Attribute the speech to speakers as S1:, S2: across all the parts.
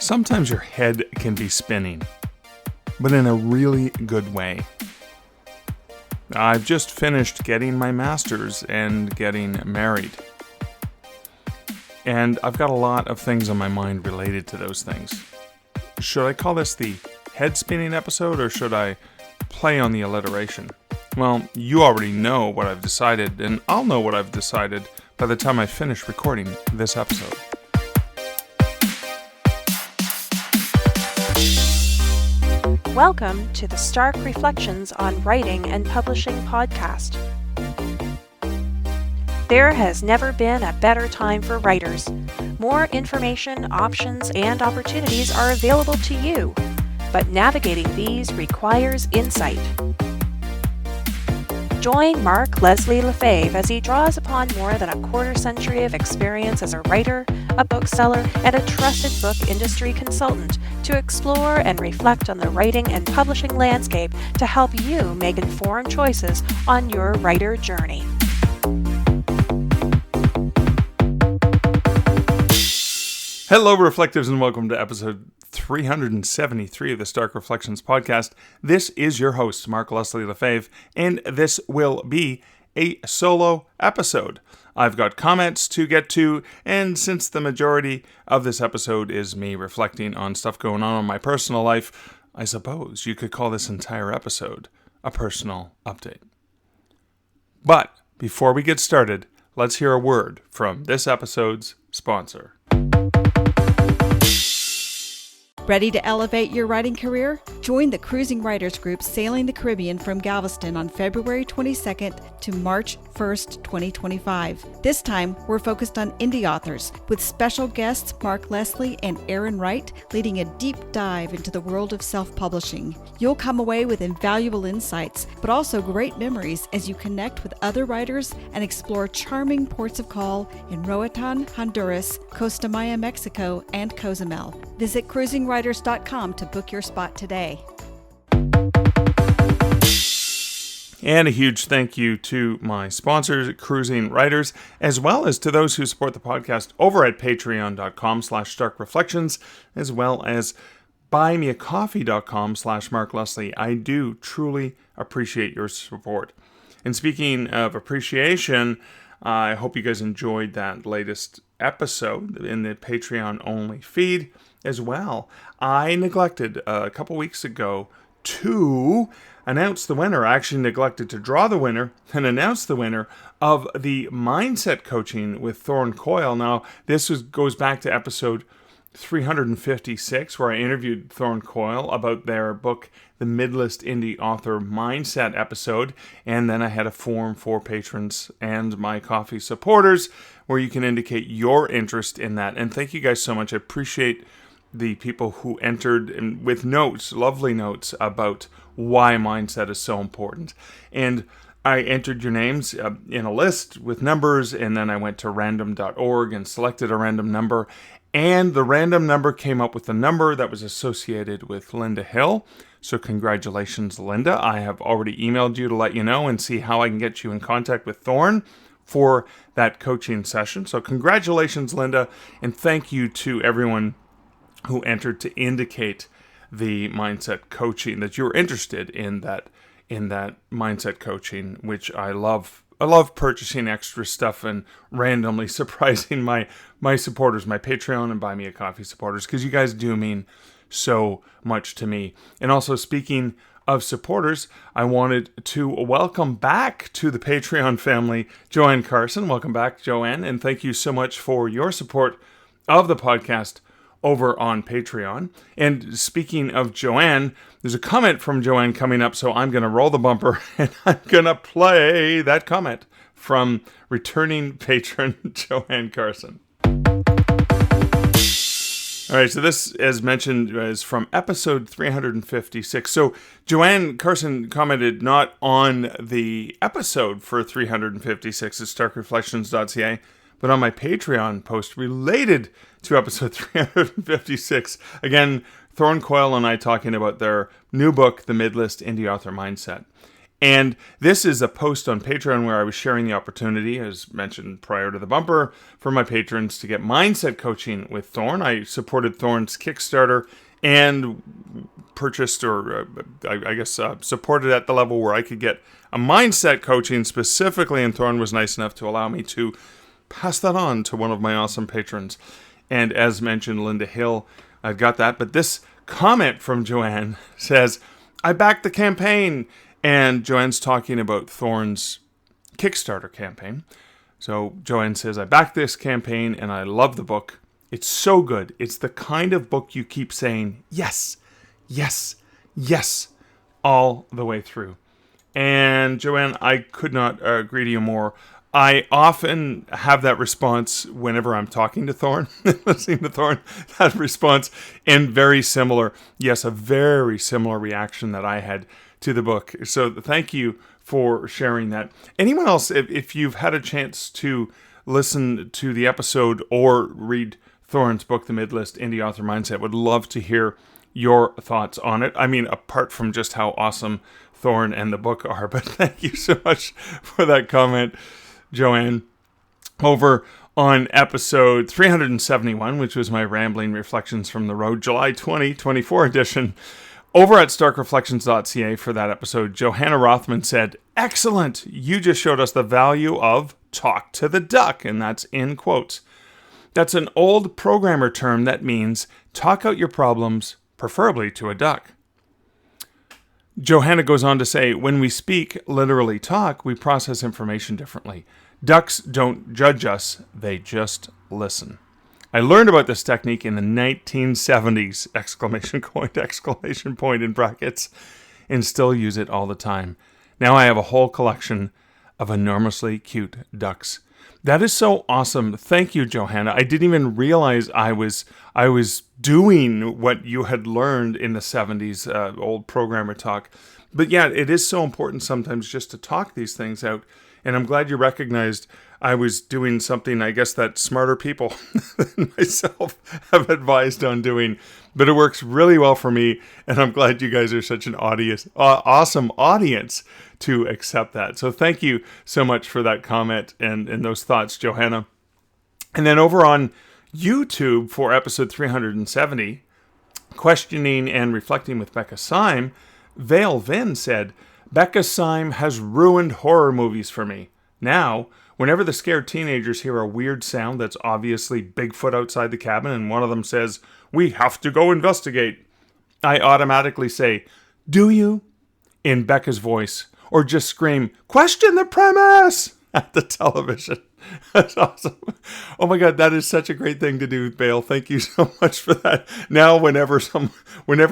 S1: Sometimes your head can be spinning, but in a really good way. I've just finished getting my master's and getting married. And I've got a lot of things on my mind related to those things. Should I call this the head spinning episode, or should I play on the alliteration? Well, you already know what I've decided, and I'll know what I've decided by the time I finish recording this episode.
S2: Welcome to the Stark Reflections on Writing and Publishing podcast. There has never been a better time for writers. More information, options, and opportunities are available to you, but navigating these requires insight. Join Mark Leslie Lefebvre as he draws upon more than a quarter century of experience as a writer, a bookseller, and a trusted book industry consultant to explore and reflect on the writing and publishing landscape to help you make informed choices on your writer journey.
S1: Hello, Reflectives, and welcome to episode 373 of the Stark Reflections podcast. This is your host, Mark Leslie Lefebvre, and this will be a solo episode. I've got comments to get to, and since the majority of this episode is me reflecting on stuff going on in my personal life, I suppose you could call this entire episode a personal update. But before we get started, let's hear a word from this episode's sponsor.
S3: Ready to elevate your writing career? Join the Cruising Writers Group Sailing the Caribbean from Galveston on February 22nd to March 1st, 2025. This time, we're focused on indie authors, with special guests Mark Leslie and Aaron Wright leading a deep dive into the world of self-publishing. You'll come away with invaluable insights, but also great memories as you connect with other writers and explore charming ports of call in Roatan, Honduras, Costa Maya, Mexico, and Cozumel. Visit cruisingwriters.com to book your spot today.
S1: And a huge thank you to my sponsors, Cruising Writers, as well as to those who support the podcast over at patreon.com/starkreflections, as well as buymeacoffee.com/Mark Leslie. I do truly appreciate your support. And speaking of appreciation, I hope you guys enjoyed that latest episode in the Patreon-only feed as well. I neglected a couple weeks ago to announce the winner. I actually neglected to draw the winner and announce the winner of the Mindset Coaching with Thorn Coyle. Now, this goes back to episode 356, where I interviewed Thorn Coyle about their book, The Midlist Indie Author Mindset episode, and then I had a form for patrons and my coffee supporters where you can indicate your interest in that. And thank you guys so much. I appreciate the people who entered and with notes, lovely notes about why mindset is so important. And I entered your names in a list with numbers, and then I went to random.org and selected a random number, and the random number came up with a number that was associated with Linda Hill. So congratulations, Linda. I have already emailed you to let you know and see how I can get you in contact with Thorn for that coaching session. So congratulations, Linda, and thank you to everyone who entered to indicate the mindset coaching, that you're interested in that mindset coaching, which I love. I love purchasing extra stuff and randomly surprising my supporters, my Patreon and Buy Me a Coffee supporters, because you guys do mean so much to me. And also, speaking of supporters, I wanted to welcome back to the Patreon family Jo-Ann Carson. Welcome back, Jo-Ann, and thank you so much for your support of the podcast over on Patreon. And speaking of Jo-Ann, there's a comment from Jo-Ann coming up, so I'm going to roll the bumper and I'm going to play that comment from returning patron Jo-Ann Carson. All right, so this, as mentioned, is from episode 356. So Jo-Ann Carson commented not on the episode for 356 at starkreflections.ca, but on my Patreon post related to episode 356. Again, Thorn Coyle and I talking about their new book, The Midlist Indie Author Mindset. And this is a post on Patreon where I was sharing the opportunity, as mentioned prior to the bumper, for my patrons to get mindset coaching with Thorn. I supported Thorn's Kickstarter and purchased, or supported at the level where I could get a mindset coaching specifically, and Thorn was nice enough to allow me to pass that on to one of my awesome patrons. And as mentioned, Linda Hill got that. But this comment from Jo-Ann says, I backed the campaign. And Jo-Ann's talking about Thorn's Kickstarter campaign. So Jo-Ann says, I backed this campaign and I love the book. It's so good. It's the kind of book you keep saying, yes, yes, yes, all the way through. And Jo-Ann, I could not agree to you more. I often have that response whenever I'm talking to Thorn, listening to Thorn, that response, and very similar, yes, a very similar reaction that I had to the book. So thank you for sharing that. Anyone else, if you've had a chance to listen to the episode or read Thorn's book, The Midlist Indie Author Mindset, would love to hear your thoughts on it. I mean, apart from just how awesome Thorn and the book are, but thank you so much for that comment, Jo-Ann. Over on episode 371, which was my Rambling Reflections from the Road, July 2024 edition, over at starkreflections.ca for that episode, Johanna Rothman said, excellent! You just showed us the value of talk to the duck, and that's in quotes. That's an old programmer term that means talk out your problems, preferably to a duck. Johanna goes on to say, when we speak, literally talk, we process information differently. Ducks don't judge us, they just listen. I learned about this technique in the 1970s, exclamation point in brackets, and still use it all the time. Now I have a whole collection of enormously cute ducks. That is so awesome. Thank you, Johanna. I didn't even realize I was doing what you had learned in the 70s, old programmer talk. But yeah, it is so important sometimes just to talk these things out. And I'm glad you recognized I was doing something, I guess, that smarter people than myself have advised on doing. But it works really well for me, and I'm glad you guys are such an awesome audience to accept that. So thank you so much for that comment and those thoughts, Johanna. And then over on YouTube for episode 370, Questioning and Reflecting with Becca Syme, Vale Vin said, Becca Syme has ruined horror movies for me. Now, whenever the scared teenagers hear a weird sound that's obviously Bigfoot outside the cabin and one of them says, we have to go investigate, I automatically say, do you? In Becca's voice, or just scream, question the premise at the television. That's awesome. Oh my God, that is such a great thing to do, Bale. Thank you so much for that. Now, whenever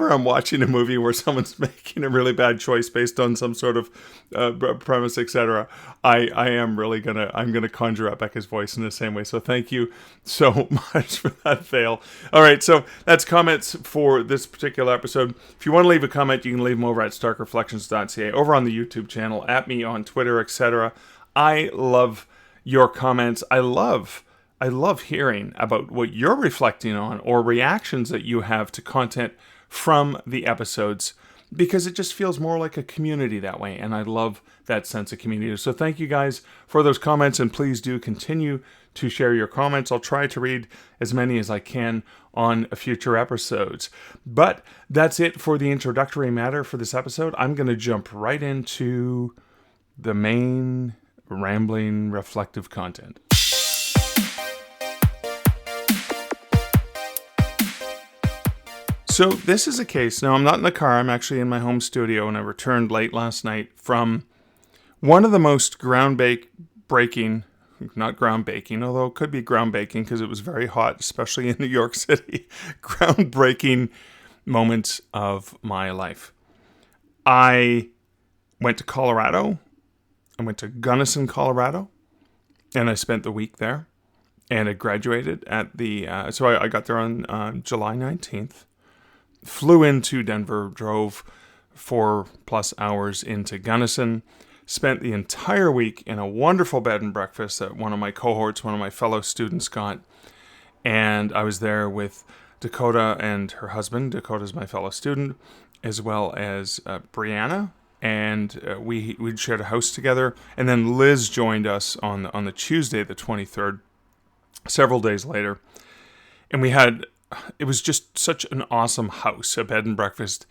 S1: I'm watching a movie where someone's making a really bad choice based on some sort of premise, etc., I'm gonna conjure up Becca's voice in the same way. So thank you so much for that, Bale. All right, so that's comments for this particular episode. If you want to leave a comment, you can leave them over at starkreflections.ca, over on the YouTube channel, at me on Twitter, etc. I love your comments. I love hearing about what you're reflecting on or reactions that you have to content from the episodes, because it just feels more like a community that way, and I love that sense of community. So thank you guys for those comments, and please do continue to share your comments. I'll try to read as many as I can on future episodes. But that's it for the introductory matter for this episode. I'm going to jump right into the main rambling, reflective content. So this is a case. Now, I'm not in the car. I'm actually in my home studio, and I returned late last night from one of the most groundbreaking, not groundbreaking, although it could be groundbreaking because it was very hot, especially in New York City, groundbreaking moments of my life. I went to Colorado. I went to Gunnison, Colorado, and I spent the week there, and I graduated at so I got there on July 19th, flew into Denver, drove 4+ hours into Gunnison, spent the entire week in a wonderful bed and breakfast that one of my cohorts, one of my fellow students got, and I was there with Dakota and her husband. Dakota's my fellow student, as well as Brianna, and we'd shared a house together. And then Liz joined us on the Tuesday, the 23rd, several days later. And it was just such an awesome house, a bed and breakfast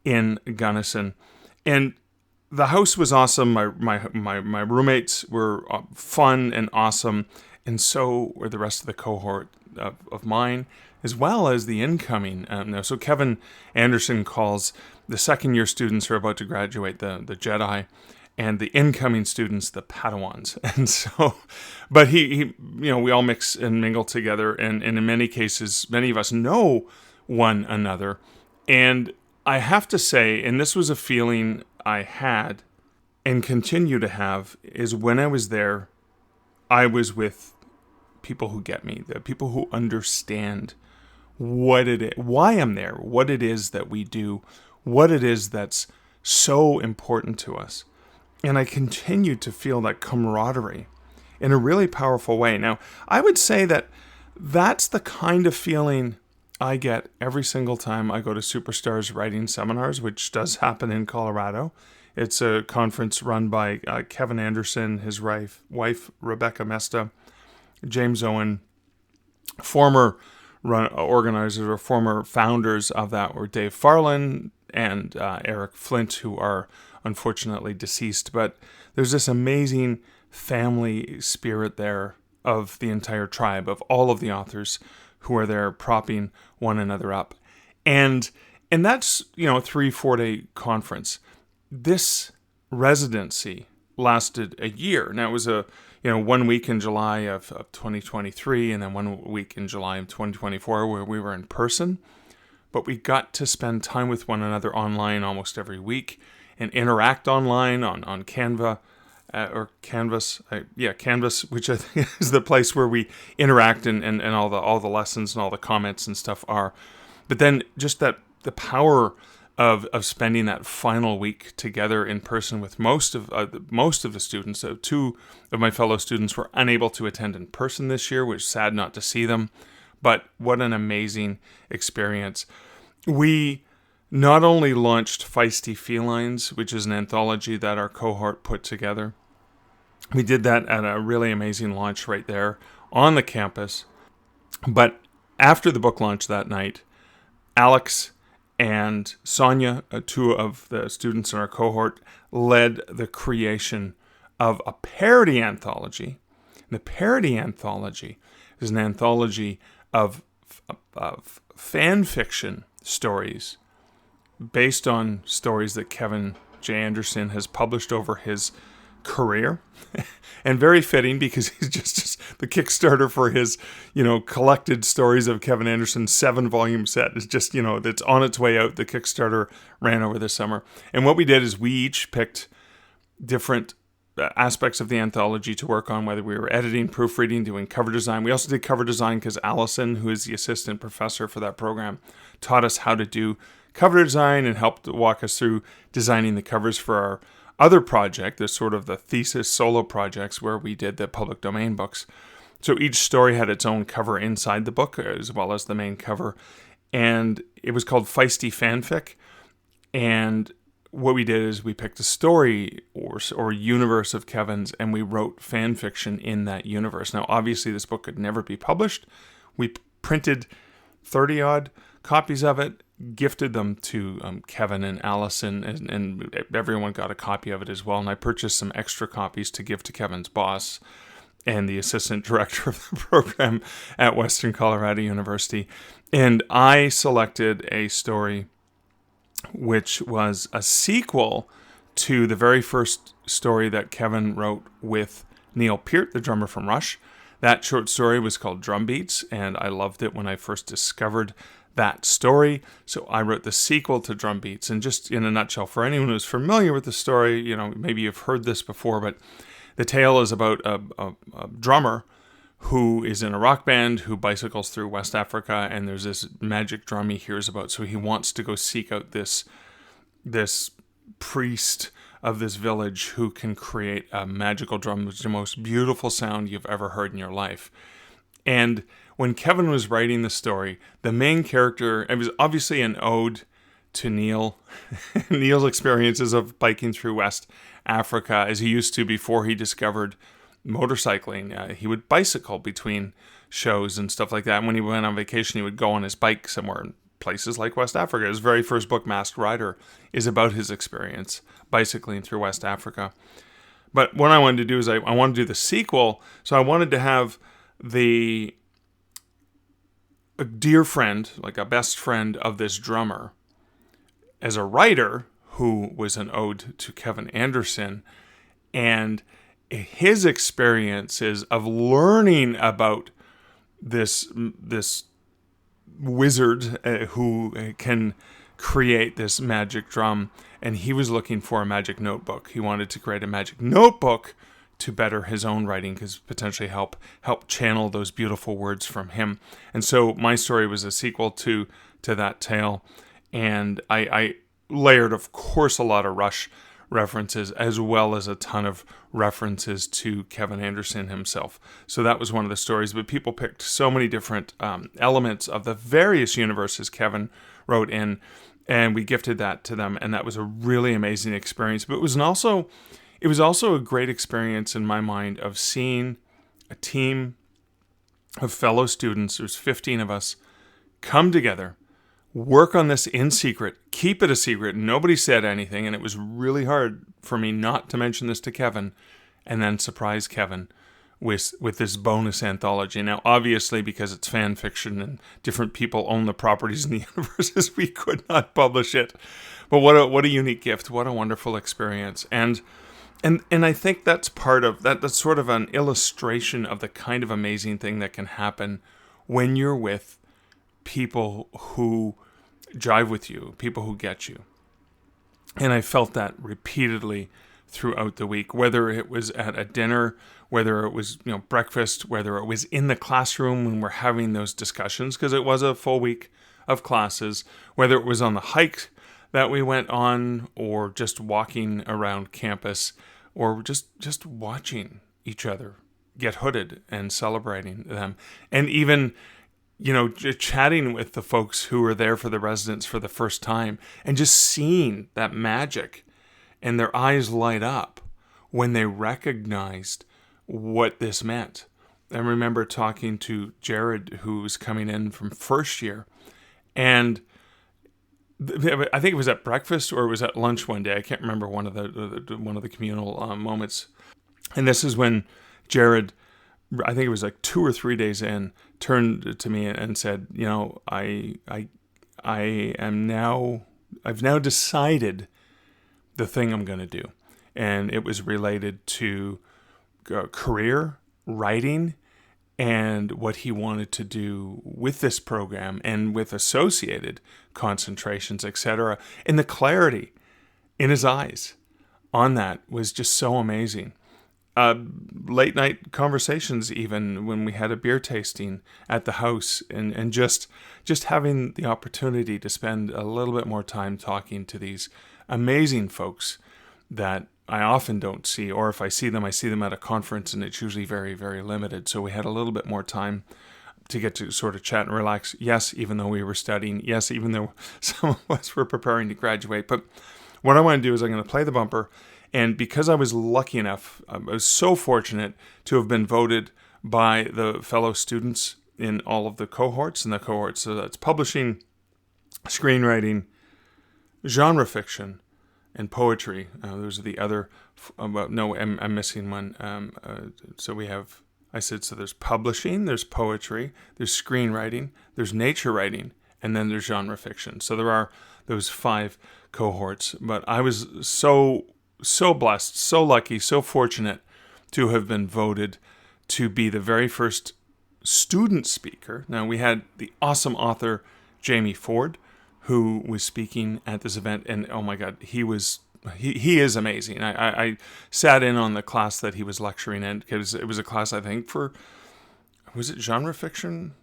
S1: in Gunnison. And the house was awesome. My roommates were fun and awesome. And so were the rest of the cohort of mine, as well as the incoming. So Kevin Anderson calls the second-year students who are about to graduate the Jedi, and the incoming students the Padawans. And so, but he we all mix and mingle together, and in many cases, many of us know one another. And I have to say, and this was a feeling I had and continue to have, is when I was there, I was with people who get me, the people who understand what it is, why I'm there, what it is that we do, what it is that's so important to us. And I continue to feel that camaraderie in a really powerful way. Now, I would say that that's the kind of feeling I get every single time I go to Superstars writing seminars, which does happen in Colorado. It's a conference run by Kevin Anderson, his wife Rebecca Mesta, James Owen. Former organizers or former founders of that were Dave Farland and Eric Flint, who are unfortunately deceased. But there's this amazing family spirit there of the entire tribe, of all of the authors who are there propping one another up. And that's, a 3-4 day conference. This residency lasted a year. Now, it was 1 week in July of 2023, and then 1 week in July of 2024 where we were in person. But we got to spend time with one another online almost every week and interact online on Canva or Canvas. Canvas, which I think is the place where we interact and all the lessons and all the comments and stuff are. But then just that the power of spending that final week together in person with most of the students. So 2 of my fellow students were unable to attend in person this year, which is sad not to see them. But what an amazing experience. We not only launched Feisty Felines, which is an anthology that our cohort put together. We did that at a really amazing launch right there on the campus. But after the book launch that night, Alex and Sonia, 2 of the students in our cohort, led the creation of a parody anthology. The parody anthology is an anthology of fan fiction stories based on stories that Kevin J. Anderson has published over his career. And very fitting, because he's just the Kickstarter for his, collected stories of Kevin Anderson's 7-volume set is just, that's on its way out. The Kickstarter ran over the summer. And what we did is we each picked different aspects of the anthology to work on, whether we were editing, proofreading, doing cover design. We also did cover design because Allison, who is the assistant professor for that program, taught us how to do cover design and helped walk us through designing the covers for our other project, the sort of the thesis solo projects where we did the public domain books. So each story had its own cover inside the book as well as the main cover. And it was called Feisty Fanfic. And what we did is we picked a story or universe of Kevin's, and we wrote fan fiction in that universe. Now, obviously, this book could never be published. We printed 30-odd copies of it, gifted them to Kevin and Allison, and everyone got a copy of it as well. And I purchased some extra copies to give to Kevin's boss and the assistant director of the program at Western Colorado University. And I selected a story which was a sequel to the very first story that Kevin wrote with Neil Peart, the drummer from Rush. That short story was called Drum Beats, and I loved it when I first discovered that story. So I wrote the sequel to Drum Beats. And just in a nutshell, for anyone who's familiar with the story, maybe you've heard this before, but the tale is about a drummer who is in a rock band who bicycles through West Africa, and there's this magic drum he hears about. So he wants to go seek out this priest of this village who can create a magical drum, which is the most beautiful sound you've ever heard in your life. And when Kevin was writing the story, the main character, it was obviously an ode to Neil, Neil's experiences of biking through West Africa as he used to before he discovered motorcycling. He would bicycle between shows and stuff like that. And when he went on vacation, he would go on his bike somewhere in places like West Africa. His very first book, Masked Rider, is about his experience bicycling through West Africa. But what I wanted to do is I wanted to do the sequel. So I wanted to have a dear friend, like a best friend of this drummer, as a writer who was an ode to Kevin Anderson, and his experiences of learning about this wizard who can create this magic drum. And he was looking for a magic notebook. He wanted to create a magic notebook to better his own writing, because potentially help channel those beautiful words from him. And so my story was a sequel to that tale. And I layered, of course, a lot of Rush references, as well as a ton of references to Kevin Anderson himself. So that was one of the stories. But people picked so many different elements of the various universes Kevin wrote in, and we gifted that to them. And that was a really amazing experience. But it was also a great experience in my mind of seeing a team of fellow students, there's 15 of us, come together, work on this in secret, keep it a secret. Nobody said anything, and it was really hard for me not to mention this to Kevin, and then surprise Kevin with this bonus anthology. Now, obviously, because it's fan fiction and different people own the properties in the universes, we could not publish it. But what a unique gift! What a wonderful experience! And I think that's part of that. That's sort of an illustration of the kind of amazing thing that can happen when you're with people who jive with you, people who get you. And I felt that repeatedly throughout the week, whether it was at a dinner, whether it was breakfast, whether it was in the classroom when we're having those discussions, because it was a full week of classes, whether it was on the hike that we went on, or just walking around campus, or just watching each other get hooded and celebrating them. And even chatting with the folks who were there for the residents for the first time, and just seeing that magic and their eyes light up when they recognized what this meant. I remember talking to Jared, who was coming in from first year, and I think it was at breakfast or it was at lunch one day. I can't remember one of the communal moments. And this is when Jared, I think it was like 2 or 3 days in, turned to me and said, I've now decided the thing I'm going to do. And it was related to career, writing, and what he wanted to do with this program and with associated concentrations, etc. And the clarity in his eyes on that was just so amazing. Late night conversations, even when we had a beer tasting at the house, and just having the opportunity to spend a little bit more time talking to these amazing folks that I often don't see, or if I see them at a conference, and it's usually very, very limited. So we had a little bit more time to get to sort of chat and relax. Yes, even though we were studying. Yes, even though some of us were preparing to graduate. But what I want to do is I'm going to play the bumper. And because I was lucky enough, I was so fortunate to have been voted by the fellow students in all of the cohorts. So that's publishing, screenwriting, genre fiction, and poetry. Those are the other. I'm missing one. So we have. So there's publishing, there's poetry, there's screenwriting, there's nature writing, and then there's genre fiction. So there are those 5 cohorts. But I was so blessed, so lucky, so fortunate to have been voted to be the very first student speaker. Now, we had the awesome author Jamie Ford, who was speaking at this event, and oh my God, he is amazing. I sat in on the class that he was lecturing in, because it was a class, I think, was it genre fiction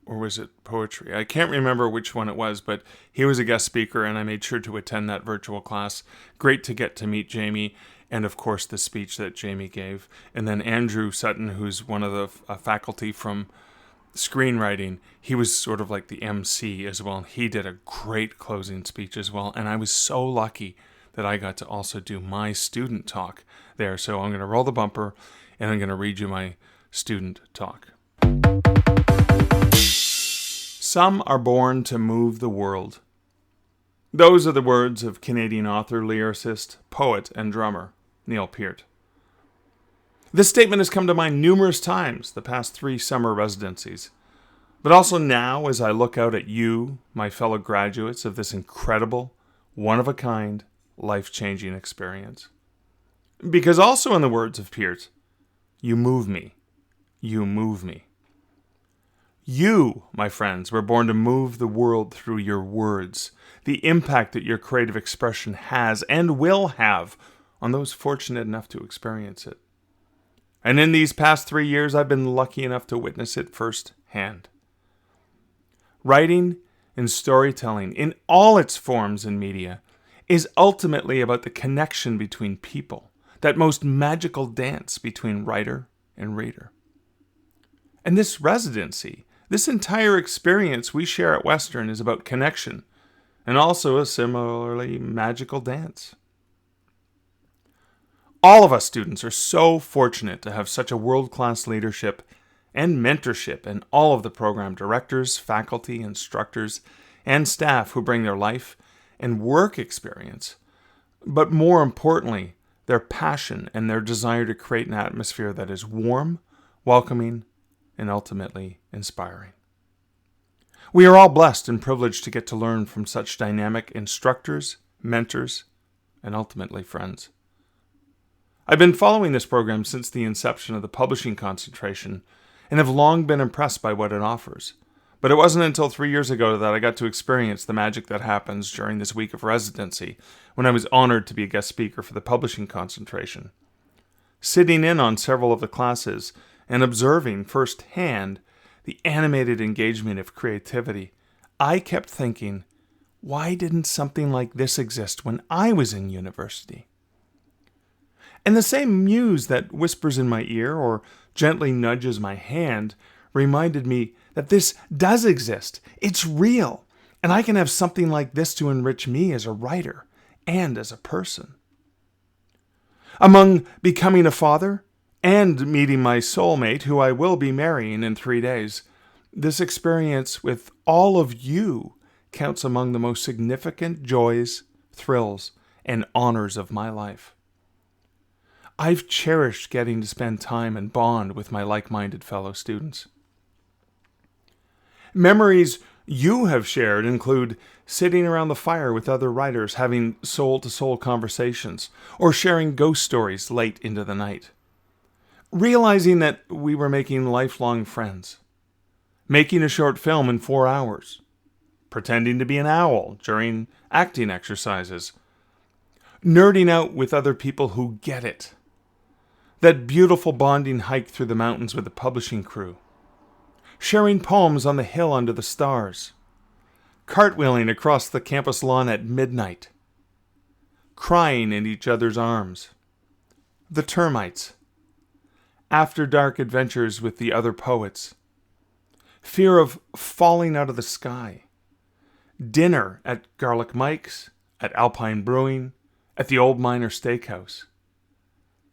S1: or was it poetry? I can't remember which one it was, but he was a guest speaker, and I made sure to attend that virtual class. Great to get to meet Jamie, and of course the speech that Jamie gave. And then Andrew Sutton, who's one of the faculty from screenwriting, he was sort of like the MC as well. He did a great closing speech as well. And I was so lucky that I got to also do my student talk there. So I'm going to roll the bumper and I'm going to read you my student talk. Some are born to move the world. Those are the words of Canadian author, lyricist, poet, and drummer Neil Peart. This statement has come to mind numerous times the past 3 summer residencies, but also now as I look out at you, my fellow graduates of this incredible, one-of-a-kind, life-changing experience. Because also in the words of Peart, you move me. You move me. You, my friends, were born to move the world through your words, the impact that your creative expression has and will have on those fortunate enough to experience it. And in these past 3 years, I've been lucky enough to witness it firsthand. Writing and storytelling, in all its forms in media, is ultimately about the connection between people, that most magical dance between writer and reader. And this residency, this entire experience we share at Western is about connection, and also a similarly magical dance. All of us students are so fortunate to have such a world-class leadership and mentorship in all of the program directors, faculty, instructors, and staff who bring their life and work experience, but more importantly, their passion and their desire to create an atmosphere that is warm, welcoming, and ultimately inspiring. We are all blessed and privileged to get to learn from such dynamic instructors, mentors, and ultimately friends. I've been following this program since the inception of the publishing concentration and have long been impressed by what it offers. But it wasn't until 3 years ago that I got to experience the magic that happens during this week of residency when I was honored to be a guest speaker for the publishing concentration. Sitting in on several of the classes and observing firsthand the animated engagement of creativity, I kept thinking, why didn't something like this exist when I was in university? And the same muse that whispers in my ear or gently nudges my hand reminded me that this does exist. It's real. And I can have something like this to enrich me as a writer and as a person. Among becoming a father and meeting my soulmate, who I will be marrying in 3 days, this experience with all of you counts among the most significant joys, thrills, and honors of my life. I've cherished getting to spend time and bond with my like-minded fellow students. Memories you have shared include sitting around the fire with other writers, having soul-to-soul conversations, or sharing ghost stories late into the night. Realizing that we were making lifelong friends. Making a short film in 4 hours. Pretending to be an owl during acting exercises. Nerding out with other people who get it. That beautiful bonding hike through the mountains with the publishing crew. Sharing poems on the hill under the stars. Cartwheeling across the campus lawn at midnight. Crying in each other's arms. The termites. After dark adventures with the other poets. Fear of falling out of the sky. Dinner at Garlic Mike's, at Alpine Brewing, at the Old Miner Steakhouse.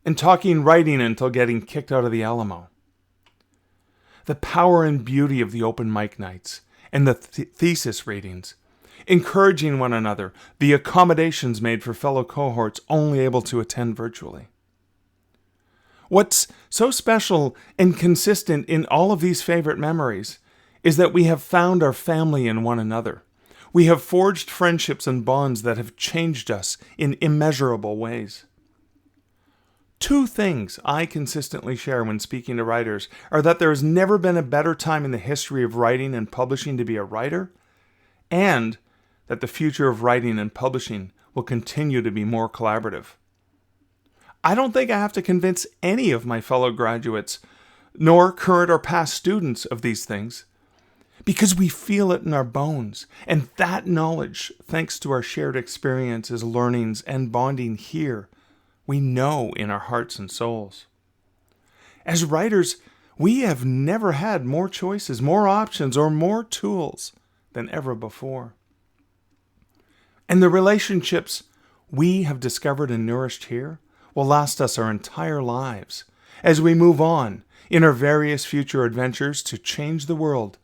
S1: And talking writing until getting kicked out of the Alamo. The power and beauty of the open mic nights and the thesis readings. Encouraging one another, the accommodations made for fellow cohorts only able to attend virtually. What's so special and consistent in all of these favorite memories is that we have found our family in one another. We have forged friendships and bonds that have changed us in immeasurable ways. 2 things I consistently share when speaking to writers are that there has never been a better time in the history of writing and publishing to be a writer, and that the future of writing and publishing will continue to be more collaborative. I don't think I have to convince any of my fellow graduates, nor current or past students of these things, because we feel it in our bones, and that knowledge, thanks to our shared experiences, learnings, and bonding here, we know in our hearts and souls. As writers, We have never had more choices, more options, or more tools than ever before. And the relationships we have discovered and nourished here will last us our entire lives as we move on in our various future adventures to change the world,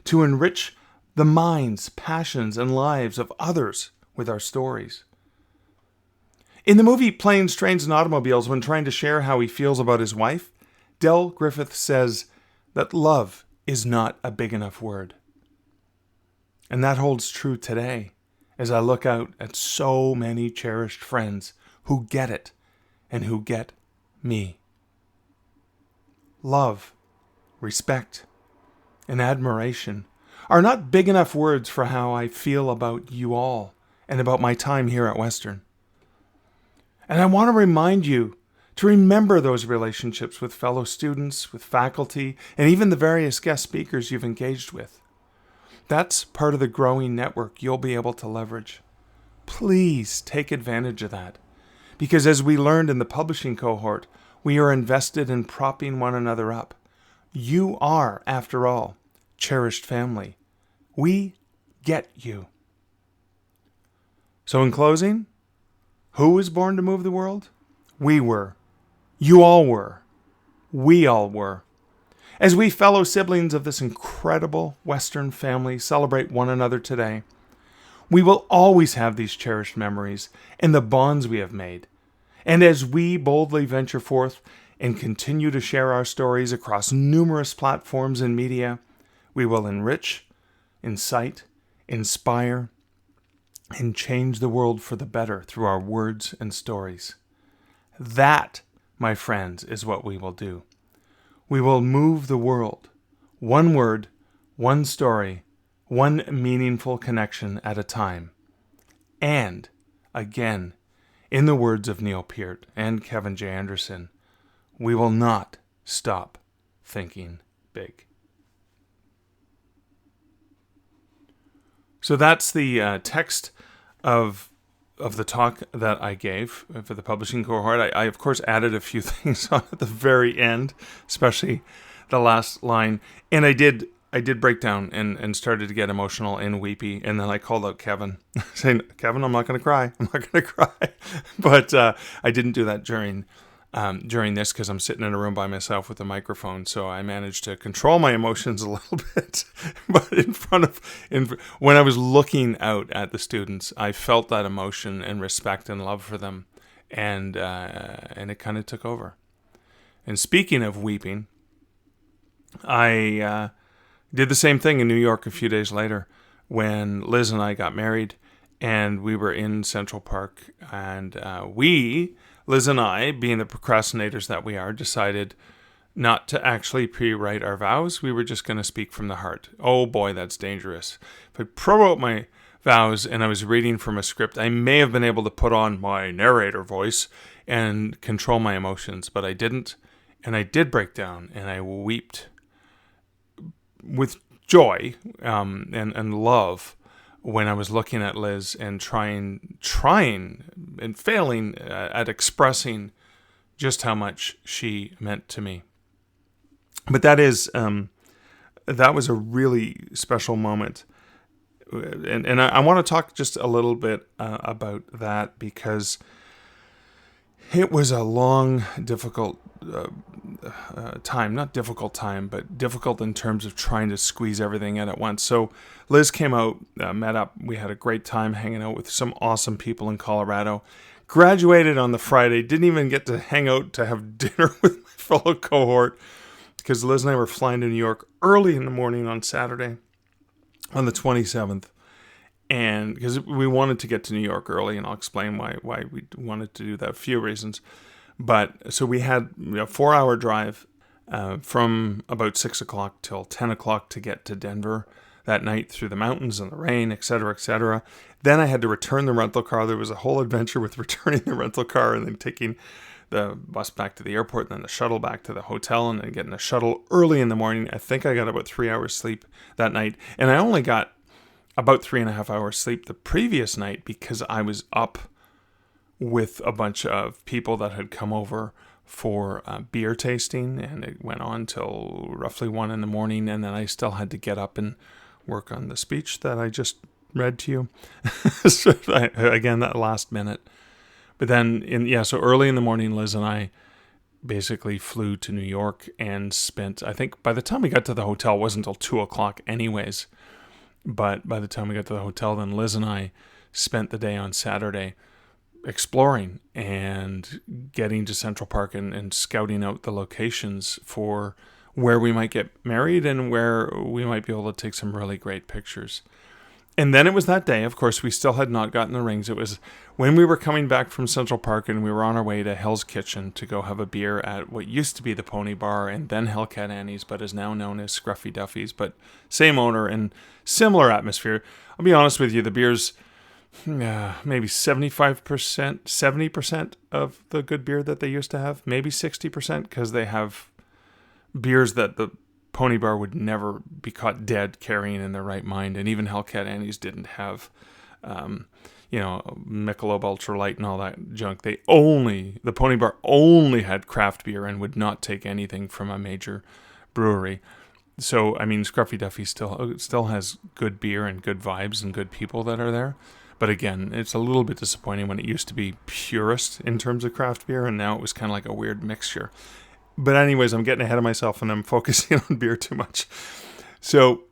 S1: to enrich the minds, passions, and lives of others with our stories. In the movie Planes, Trains, and Automobiles, when trying to share how he feels about his wife, Del Griffith says that love is not a big enough word. And that holds true today as I look out at so many cherished friends who get it and who get me. Love, respect, and admiration are not big enough words for how I feel about you all and about my time here at Western. And I want to remind you to remember those relationships with fellow students, with faculty, and even the various guest speakers you've engaged with. That's part of the growing network you'll be able to leverage. Please take advantage of that, because as we learned in the publishing cohort, we are invested in propping one another up. You are, after all, cherished family. We get you. So in closing, who was born to move the world? We were. You all were. We all were. As we fellow siblings of this incredible Western family celebrate one another today, we will always have these cherished memories and the bonds we have made. And as we boldly venture forth and continue to share our stories across numerous platforms and media, we will enrich, incite, inspire, and change the world for the better through our words and stories. That, my friends, is what we will do. We will move the world, one word, one story, one meaningful connection at a time. And, again, in the words of Neil Peart and Kevin J. Anderson, we will not stop thinking big. So that's the text of the talk that I gave for the publishing cohort. I of course added a few things on at the very end, especially the last line. And I did break down and started to get emotional and weepy. And then I called out Kevin, saying, "Kevin, I'm not going to cry. I'm not going to cry." But I didn't do that during this because I'm sitting in a room by myself with a microphone. So I managed to control my emotions a little bit. But when I was looking out at the students, I felt that emotion and respect and love for them. And it kind of took over. And speaking of weeping, I did the same thing in New York a few days later when Liz and I got married and we were in Central Park. And Liz and I, being the procrastinators that we are, decided not to actually pre-write our vows. We were just going to speak from the heart. Oh boy, that's dangerous. If I pro-wrote my vows and I was reading from a script, I may have been able to put on my narrator voice and control my emotions, but I didn't. And I did break down and I wept with joy and love when I was looking at Liz and trying and failing at expressing just how much she meant to me. But that was a really special moment. And I want to talk just a little bit about that because it was a long, difficult time. Not difficult time, but difficult in terms of trying to squeeze everything in at once. So Liz came out, met up. We had a great time hanging out with some awesome people in Colorado. Graduated on the Friday. Didn't even get to hang out to have dinner with my fellow cohort because Liz and I were flying to New York early in the morning on Saturday on the 27th. And because we wanted to get to New York early, and I'll explain why we wanted to do that. A few reasons. But so we had a 4-hour drive from about 6 o'clock till 10 o'clock to get to Denver that night through the mountains and the rain, et cetera, et cetera. Then I had to return the rental car. There was a whole adventure with returning the rental car and then taking the bus back to the airport and then the shuttle back to the hotel and then getting a shuttle early in the morning. I think I got about 3 hours sleep that night. And I only got about 3.5 hours sleep the previous night because I was up with a bunch of people that had come over for beer tasting, and it went on till roughly 1 a.m, and then I still had to get up and work on the speech that I just read to you. So again, that last minute. But then, so early in the morning, Liz and I basically flew to New York and spent, I think by the time we got to the hotel, it wasn't until 2 o'clock anyways. But by the time we got to the hotel, then Liz and I spent the day on Saturday exploring and getting to Central Park and scouting out the locations for where we might get married and where we might be able to take some really great pictures. And then it was that day, of course, we still had not gotten the rings. It was when we were coming back from Central Park and we were on our way to Hell's Kitchen to go have a beer at what used to be the Pony Bar and then Hellcat Annie's, but is now known as Scruffy Duffy's, but same owner and similar atmosphere. I'll be honest with you, the beer's maybe 75%, 70% of the good beer that they used to have, maybe 60%, because they have beers that the Pony Bar would never be caught dead carrying in their right mind, and even Hellcat Annie's didn't have, Michelob Ultra Light and all that junk. The Pony Bar only had craft beer and would not take anything from a major brewery. So, I mean, Scruffy Duffy still has good beer and good vibes and good people that are there. But again, it's a little bit disappointing when it used to be purist in terms of craft beer, and now it was kind of like a weird mixture. But anyways, I'm getting ahead of myself and I'm focusing on beer too much. So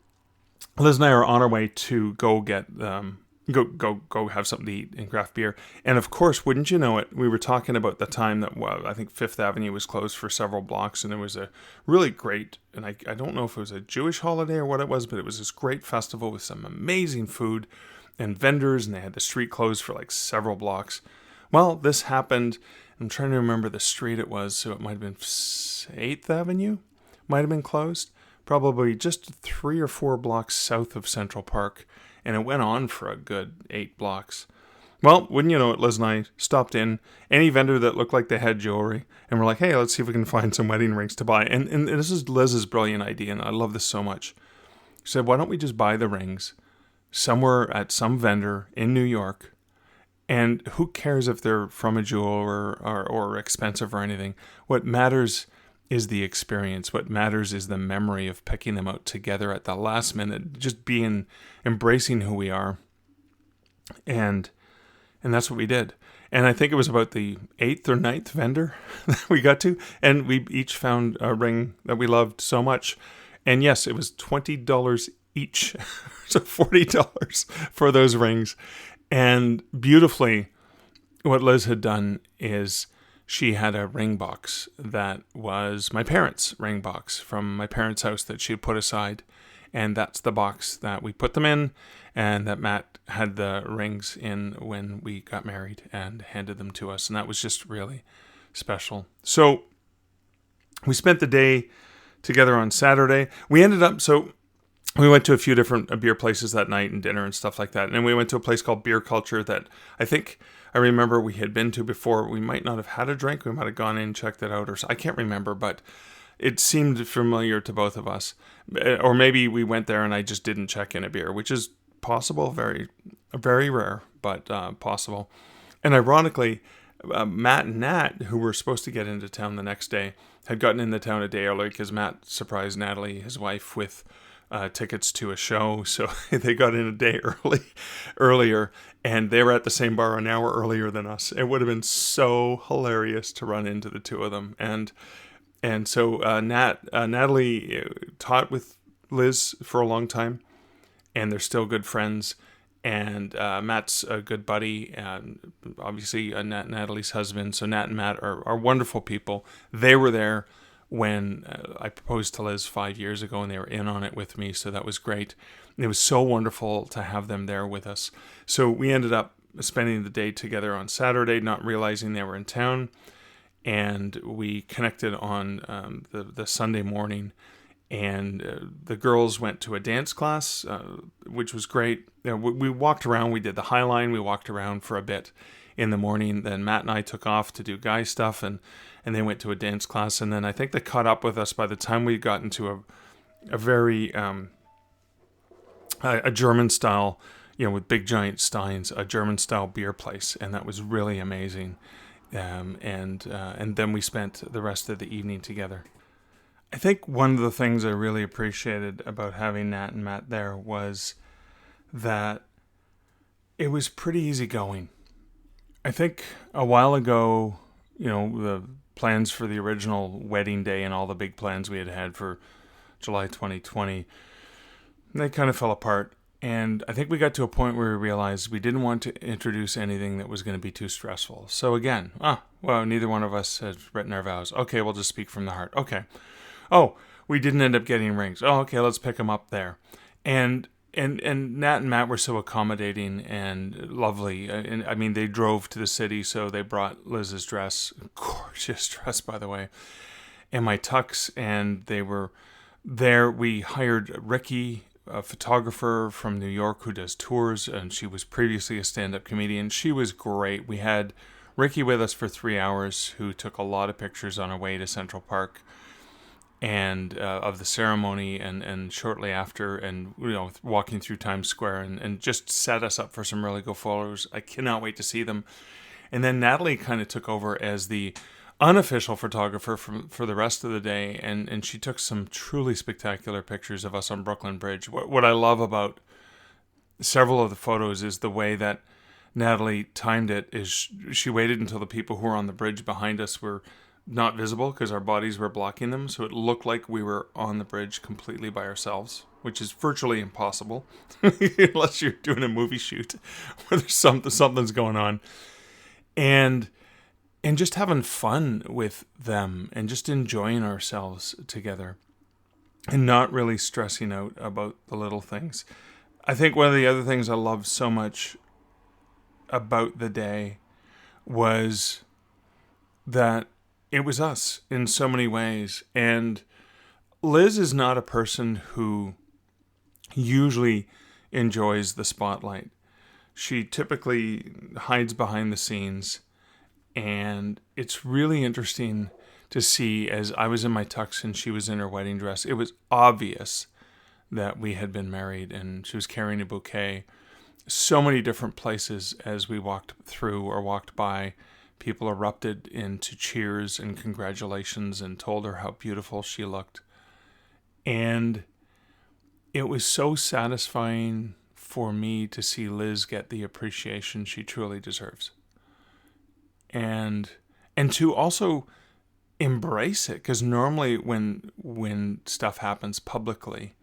S1: Liz and I are on our way to go get go have something to eat and craft beer. And of course, wouldn't you know it, we were talking about the time that I think Fifth Avenue was closed for several blocks, and there was a really great, and I don't know if it was a Jewish holiday or what it was, but it was this great festival with some amazing food and vendors, and they had the street closed for like several blocks. Well, this happened. I'm trying to remember the street it was, so it might have been 8th Avenue, might have been closed, probably just 3 or 4 blocks south of Central Park, and it went on for a good 8 blocks. Well, wouldn't you know it, Liz and I stopped in any vendor that looked like they had jewelry, and we're like, hey, let's see if we can find some wedding rings to buy. And this is Liz's brilliant idea, and I love this so much. She said, why don't we just buy the rings somewhere at some vendor in New York? And who cares if they're from a jeweler or expensive or anything? What matters is the experience. What matters is the memory of picking them out together at the last minute, just embracing who we are. And that's what we did. And I think it was about the 8th or 9th vendor that we got to, and we each found a ring that we loved so much. And yes, it was $20 each, so $40 for those rings. And beautifully, what Liz had done is she had a ring box that was my parents' ring box from my parents' house that she had put aside. And that's the box that we put them in, and that Matt had the rings in when we got married and handed them to us. And that was just really special. So we spent the day together on Saturday. We went to a few different beer places that night and dinner and stuff like that. And then we went to a place called Beer Culture that I remember we had been to before. We might not have had a drink. We might have gone in and checked it out, or I can't remember, but it seemed familiar to both of us. Or maybe we went there and I just didn't check in a beer, which is possible, very, very rare, but possible. And ironically, Matt and Nat, who were supposed to get into town the next day, had gotten into town a day early because Matt surprised Natalie, his wife, with tickets to a show, so they got in a day earlier, and they were at the same bar an hour earlier than us. It would have been so hilarious to run into the two of them, and so Natalie taught with Liz for a long time, and they're still good friends. And Matt's a good buddy, and obviously Natalie's husband. So Nat and Matt are wonderful people. They were there when I proposed to Liz 5 years ago, and they were in on it with me, so that was great. It was so wonderful to have them there with us. So we ended up spending the day together on Saturday, not realizing they were in town, and we connected on the Sunday morning, and the girls went to a dance class, which was great. We walked around, we did the High Line, we walked around for a bit in the morning, then Matt and I took off to do guy stuff, and they went to a dance class, and then I think they caught up with us by the time we got into a very a German style, with big giant steins, a German style beer place, and that was really amazing. and then we spent the rest of the evening together. I think one of the things I really appreciated about having Nat and Matt there was that it was pretty easy going. I think a while ago, the plans for the original wedding day and all the big plans we had for July 2020, they kind of fell apart. And I think we got to a point where we realized we didn't want to introduce anything that was going to be too stressful. So again, neither one of us had written our vows. Okay, we'll just speak from the heart. Okay. Oh, we didn't end up getting rings. Oh, okay, let's pick them up there. And Nat and Matt were so accommodating and lovely. And I mean, they drove to the city, so they brought Liz's dress, gorgeous dress, by the way, and my tux, and they were there. We hired Ricky, a photographer from New York who does tours, and she was previously a stand-up comedian. She was great. We had Ricky with us for 3 hours, who took a lot of pictures on our way to Central Park and of the ceremony and shortly after, and walking through Times Square, and just set us up for some really good photos. I cannot wait to see them. And then Natalie kind of took over as the unofficial photographer for the rest of the day, and she took some truly spectacular pictures of us on Brooklyn Bridge. What I love about several of the photos is the way that Natalie timed it. Is she waited until the people who were on the bridge behind us were not visible because our bodies were blocking them, so it looked like we were on the bridge completely by ourselves, which is virtually impossible unless you're doing a movie shoot where there's something's going on, and just having fun with them and just enjoying ourselves together and not really stressing out about the little things. I think one of the other things I loved so much about the day was that it was us in so many ways. And Liz is not a person who usually enjoys the spotlight. She typically hides behind the scenes. And it's really interesting to see, as I was in my tux and she was in her wedding dress, it was obvious that we had been married, and she was carrying a bouquet. So many different places as we walked through or walked by, people erupted into cheers and congratulations and told her how beautiful she looked. And it was so satisfying for me to see Liz get the appreciation she truly deserves. And to also embrace it, because normally when stuff happens publicly,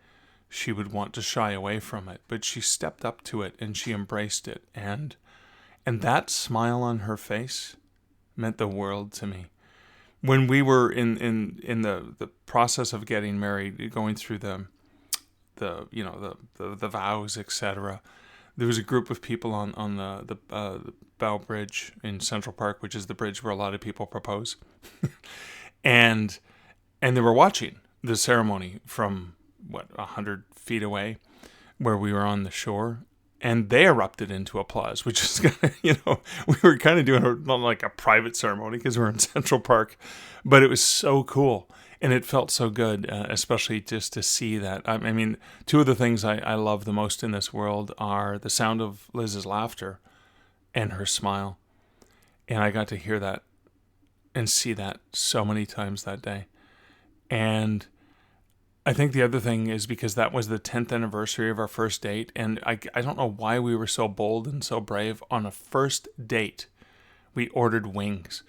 S1: she would want to shy away from it, but she stepped up to it and she embraced it, and that smile on her face meant the world to me. When we were in the process of getting married, going through the vows, etc., there was a group of people on the Bow Bridge in Central Park, which is the bridge where a lot of people propose, and they were watching the ceremony from 100 feet away, where we were on the shore, and they erupted into applause, which is kind of, we were kind of doing not like a private ceremony because we're in Central Park, but it was so cool. And it felt so good, especially just to see that. I mean, two of the things I love the most in this world are the sound of Liz's laughter and her smile. And I got to hear that and see that so many times that day. And I think the other thing is because that was the 10th anniversary of our first date. And I don't know why we were so bold and so brave. On a first date, we ordered wings.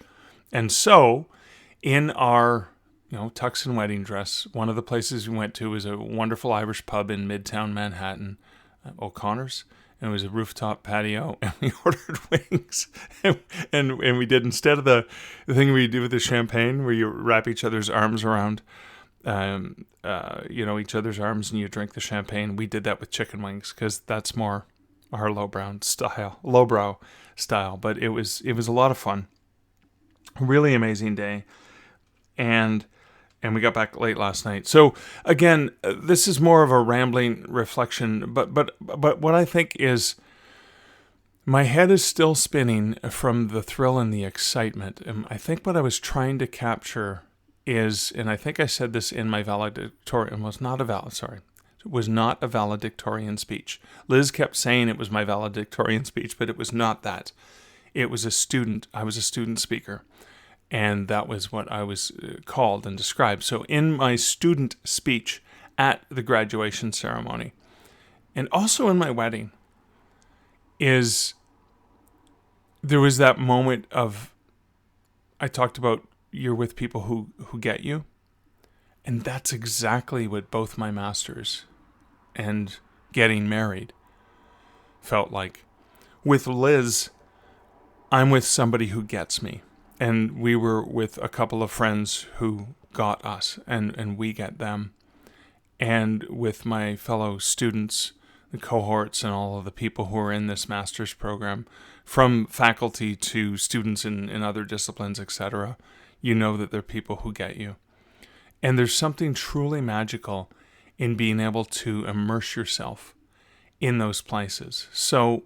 S1: And so in our tux and wedding dress, one of the places we went to was a wonderful Irish pub in Midtown Manhattan, O'Connor's, and it was a rooftop patio, and we ordered wings, and we did, instead of the thing we do with the champagne, where you wrap each other's arms around, each other's arms, and you drink the champagne, we did that with chicken wings, because that's more our lowbrow style, but it was a lot of fun, really amazing day, and we got back late last night. So again, this is more of a rambling reflection, but what I think is, my head is still spinning from the thrill and the excitement. And I think what I was trying to capture is, and I think I said this in my valedictorian, it was not a valedictorian speech. Liz kept saying it was my valedictorian speech, but it was not that. I was a student speaker, and that was what I was called and described. So in my student speech at the graduation ceremony, and also in my wedding, there was that moment of, I talked about you're with people who get you. And that's exactly what both my masters and getting married felt like. With Liz, I'm with somebody who gets me. And we were with a couple of friends who got us, and we get them. And with my fellow students, the cohorts, and all of the people who are in this master's program, from faculty to students in other disciplines, etc., you know that they're people who get you. And there's something truly magical in being able to immerse yourself in those places. So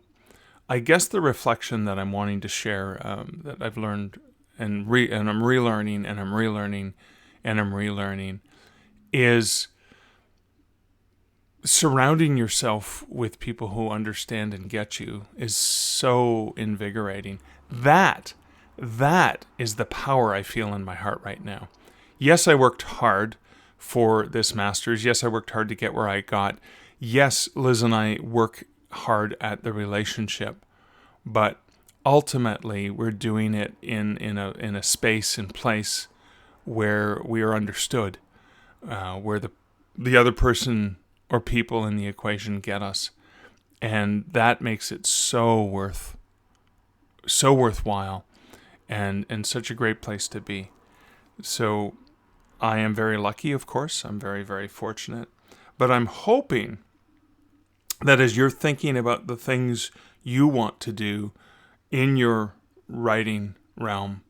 S1: I guess the reflection that I'm wanting to share, that I've learned and I'm relearning and I'm relearning and I'm relearning, is surrounding yourself with people who understand and get you is so invigorating. That is the power I feel in my heart right now. Yes, I worked hard for this master's. Yes, I worked hard to get where I got. Yes, Liz and I work hard at the relationship, but ultimately we're doing it in a space and place where we are understood, where the other person or people in the equation get us, and that makes it so worthwhile, and such a great place to be. So I am very lucky, of course. I'm very, very fortunate. But I'm hoping that as you're thinking about the things you want to do in your writing realm,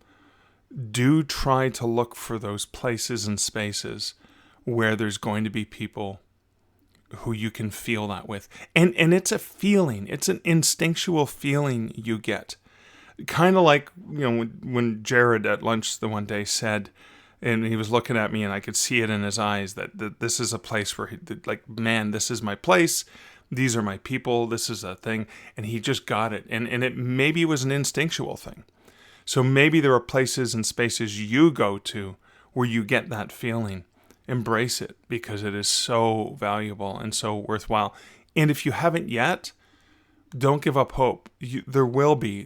S1: do try to look for those places and spaces where there's going to be people who you can feel that with. And it's a feeling. It's an instinctual feeling you get. Kind of like, when Jared at lunch the one day said, and he was looking at me and I could see it in his eyes, that this is a place where man, this is my place. These are my people. This is a thing. And he just got it. And it maybe was an instinctual thing. So maybe there are places and spaces you go to where you get that feeling. Embrace it, because it is so valuable and so worthwhile. And if you haven't yet, don't give up hope. There will be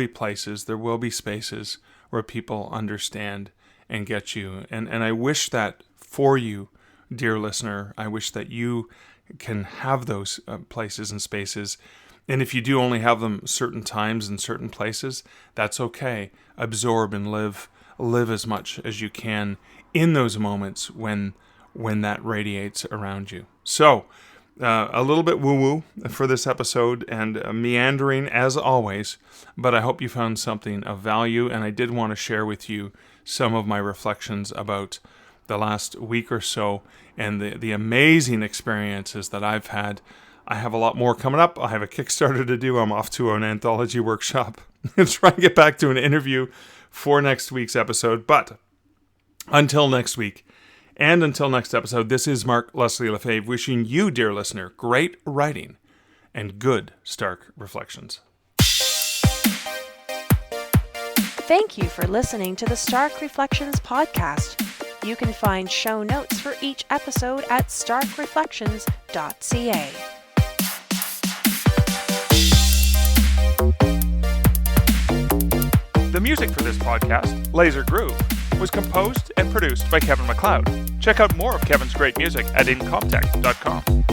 S1: places, there will be spaces where people understand and get you. And I wish that for you, dear listener. I wish that you can have those places and spaces. And if you do only have them certain times and certain places, that's okay. Absorb and live as much as you can in those moments when that radiates around you. So, a little bit woo-woo for this episode, and meandering as always, but I hope you found something of value, and I did want to share with you some of my reflections about the last week or so and the amazing experiences that I've had. I have a lot more coming up. I have a Kickstarter to do. I'm off to an anthology workshop and try and get back to an interview for next week's episode. But until next week, and until next episode, this is Mark Leslie Lefebvre wishing you, dear listener, great writing and good Stark reflections.
S2: Thank you for listening to the Stark Reflections podcast. You can find show notes for each episode at starkreflections.ca.
S1: The music for this podcast, Laser Groove, was composed and produced by Kevin MacLeod. Check out more of Kevin's great music at incomptech.com.